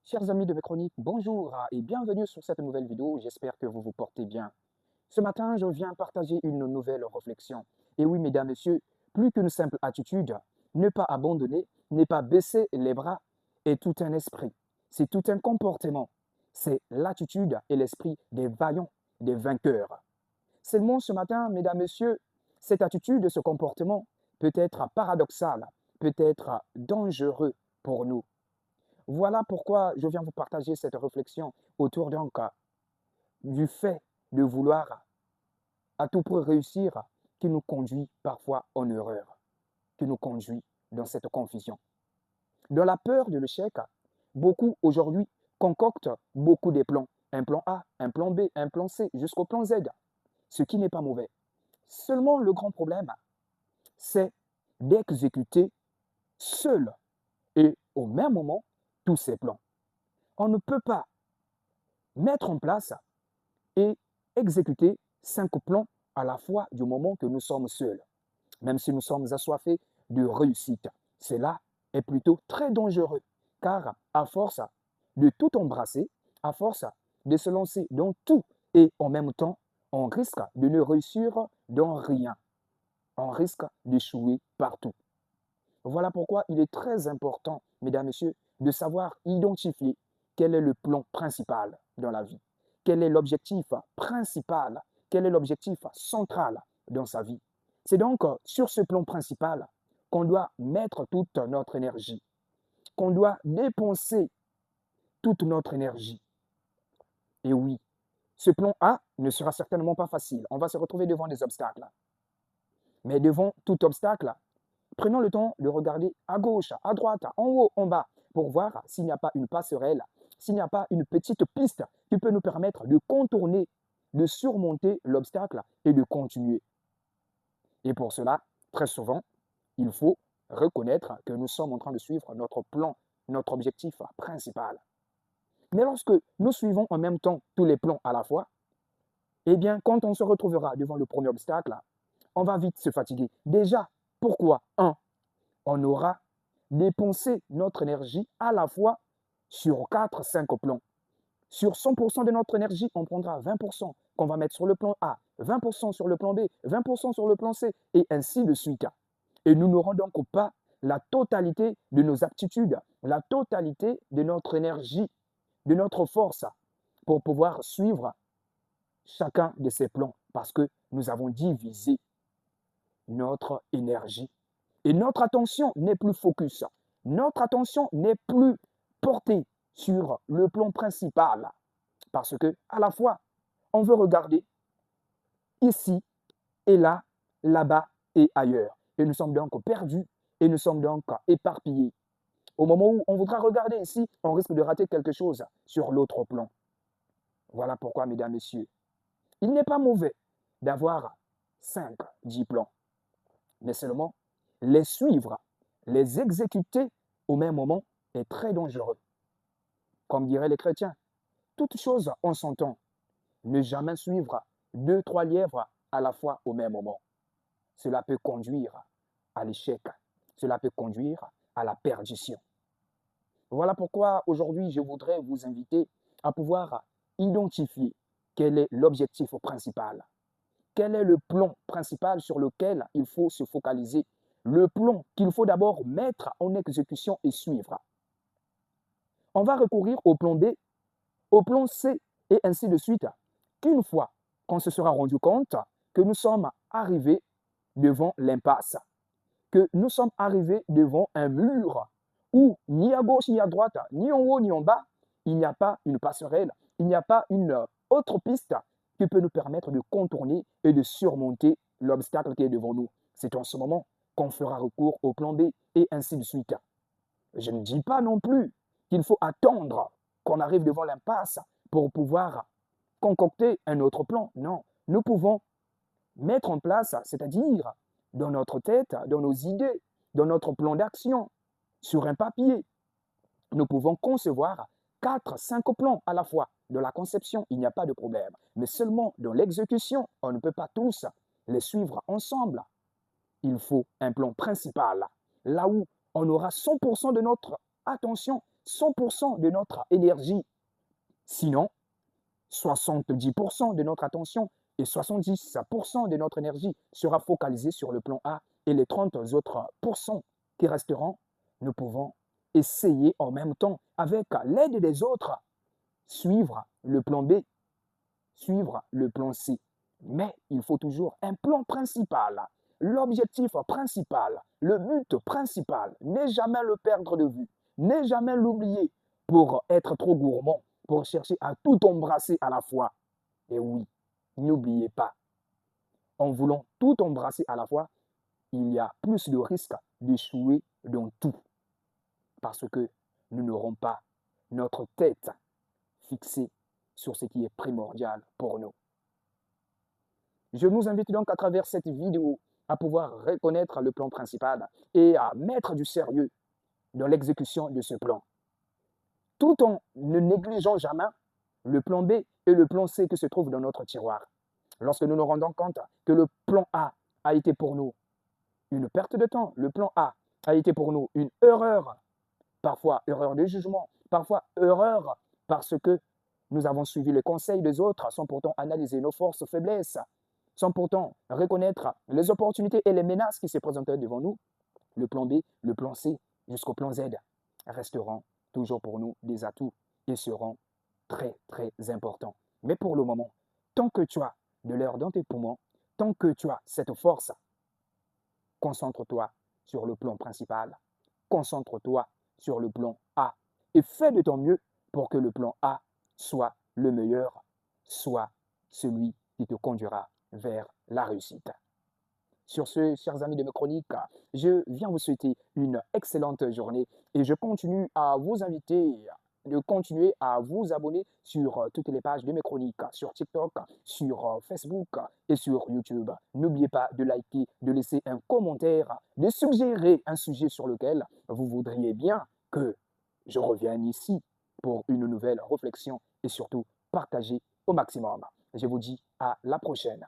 Chers amis de mes chroniques, bonjour et bienvenue sur cette nouvelle vidéo. J'espère que vous vous portez bien. Ce matin, je viens partager une nouvelle réflexion. Et oui, mesdames, messieurs, plus qu'une simple attitude, ne pas abandonner, ne pas baisser les bras est tout un esprit. C'est tout un comportement. C'est l'attitude et l'esprit des vaillants, des vainqueurs. Seulement ce matin, mesdames, messieurs, cette attitude, ce comportement peut être paradoxal, peut être dangereux pour nous. Voilà pourquoi je viens vous partager cette réflexion autour du fait de vouloir à tout prix réussir qui nous conduit parfois en erreur, qui nous conduit dans cette confusion. Dans la peur de l'échec, beaucoup aujourd'hui concoctent beaucoup de plans. Un plan A, un plan B, un plan C, jusqu'au plan Z, ce qui n'est pas mauvais. Seulement le grand problème, c'est d'exécuter seul et au même moment tous ces plans. On ne peut pas mettre en place et exécuter 5 plans à la fois du moment que nous sommes seuls, même si nous sommes assoiffés de réussite. Cela est plutôt très dangereux, car à force de tout embrasser, à force de se lancer dans tout et en même temps, on risque de ne réussir dans rien. On risque d'échouer partout. Voilà pourquoi il est très important, mesdames, messieurs, de savoir identifier quel est le plan principal dans la vie, quel est l'objectif principal, quel est l'objectif central dans sa vie. C'est donc sur ce plan principal qu'on doit mettre toute notre énergie, qu'on doit dépenser toute notre énergie. Et oui, ce plan A ne sera certainement pas facile. On va se retrouver devant des obstacles. Mais devant tout obstacle, prenons le temps de regarder à gauche, à droite, en haut, en bas, pour voir s'il n'y a pas une passerelle, s'il n'y a pas une petite piste qui peut nous permettre de contourner, de surmonter l'obstacle et de continuer. Et pour cela, très souvent, il faut reconnaître que nous sommes en train de suivre notre plan, notre objectif principal. Mais lorsque nous suivons en même temps tous les plans à la fois, eh bien, quand on se retrouvera devant le premier obstacle, on va vite se fatiguer. Déjà, pourquoi? On aura dépensé notre énergie à la fois sur 4-5 plans. Sur 100% de notre énergie, on prendra 20% qu'on va mettre sur le plan A, 20% sur le plan B, 20% sur le plan C, et ainsi de suite. Et nous n'aurons donc pas la totalité de nos aptitudes, la totalité de notre énergie, de notre force pour pouvoir suivre chacun de ces plans parce que nous avons divisé notre énergie. Et notre attention n'est plus focus. Notre attention n'est plus portée sur le plan principal. Parce que, à la fois, on veut regarder ici et là, là-bas et ailleurs. Et nous sommes donc perdus et nous sommes donc éparpillés. Au moment où on voudra regarder ici, on risque de rater quelque chose sur l'autre plan. Voilà pourquoi, mesdames, messieurs, il n'est pas mauvais d'avoir 5, 10 plans, mais seulement les suivre, les exécuter au même moment est très dangereux. Comme diraient les chrétiens, toute chose en son temps. Ne jamais suivre 2, 3 lièvres à la fois au même moment. Cela peut conduire à l'échec. Cela peut conduire à la perdition. Voilà pourquoi aujourd'hui, je voudrais vous inviter à pouvoir identifier quel est l'objectif principal. Quel est le plan principal sur lequel il faut se focaliser, le plan qu'il faut d'abord mettre en exécution et suivre. On va recourir au plan B, au plan C et ainsi de suite, qu'une fois qu'on se sera rendu compte que nous sommes arrivés devant l'impasse, que nous sommes arrivés devant un mur où ni à gauche ni à droite, ni en haut ni en bas, il n'y a pas une passerelle, il n'y a pas une autre piste qui peut nous permettre de contourner et de surmonter l'obstacle qui est devant nous. C'est en ce moment qu'on fera recours au plan B et ainsi de suite. Je ne dis pas non plus qu'il faut attendre qu'on arrive devant l'impasse pour pouvoir concocter un autre plan. Non, nous pouvons mettre en place, c'est-à-dire dans notre tête, dans nos idées, dans notre plan d'action, sur un papier. Nous pouvons concevoir 4, 5 plans à la fois. De la conception, il n'y a pas de problème. Mais seulement dans l'exécution, on ne peut pas tous les suivre ensemble. Il faut un plan principal, là où on aura 100% de notre attention, 100% de notre énergie. Sinon, 70% de notre attention et 70% de notre énergie sera focalisée sur le plan A et les 30 autres pourcents qui resteront, nous pouvons essayer en même temps, avec l'aide des autres, suivre le plan B, suivre le plan C. Mais il faut toujours un plan principal. L'objectif principal, le but principal, n'est jamais le perdre de vue, n'est jamais l'oublier pour être trop gourmand, pour chercher à tout embrasser à la fois. Et oui, n'oubliez pas, en voulant tout embrasser à la fois, il y a plus de risques d'échouer dans tout. Parce que nous n'aurons pas notre tête fixée sur ce qui est primordial pour nous. Je nous invite donc à travers cette vidéo à pouvoir reconnaître le plan principal et à mettre du sérieux dans l'exécution de ce plan, tout en ne négligeant jamais le plan B et le plan C qui se trouvent dans notre tiroir. Lorsque nous nous rendons compte que le plan A a été pour nous une perte de temps, le plan A a été pour nous une erreur, parfois erreur de jugement, parfois erreur parce que nous avons suivi les conseils des autres sans pourtant analyser nos forces, faiblesses, sans pourtant reconnaître les opportunités et les menaces qui se présentaient devant nous. Le plan B, le plan C, jusqu'au plan Z resteront toujours pour nous des atouts et seront très, très importants. Mais pour le moment, tant que tu as de l'air dans tes poumons, tant que tu as cette force, concentre-toi sur le plan principal, concentre-toi sur le plan A et fais de ton mieux pour que le plan A soit le meilleur, soit celui qui te conduira vers la réussite. Sur ce, chers amis de mes chroniques, je viens vous souhaiter une excellente journée et je continue à vous inviter de continuer à vous abonner sur toutes les pages de mes chroniques, sur TikTok, sur Facebook et sur YouTube. N'oubliez pas de liker, de laisser un commentaire, de suggérer un sujet sur lequel vous voudriez bien que je revienne ici pour une nouvelle réflexion et surtout partager au maximum. Je vous dis à la prochaine.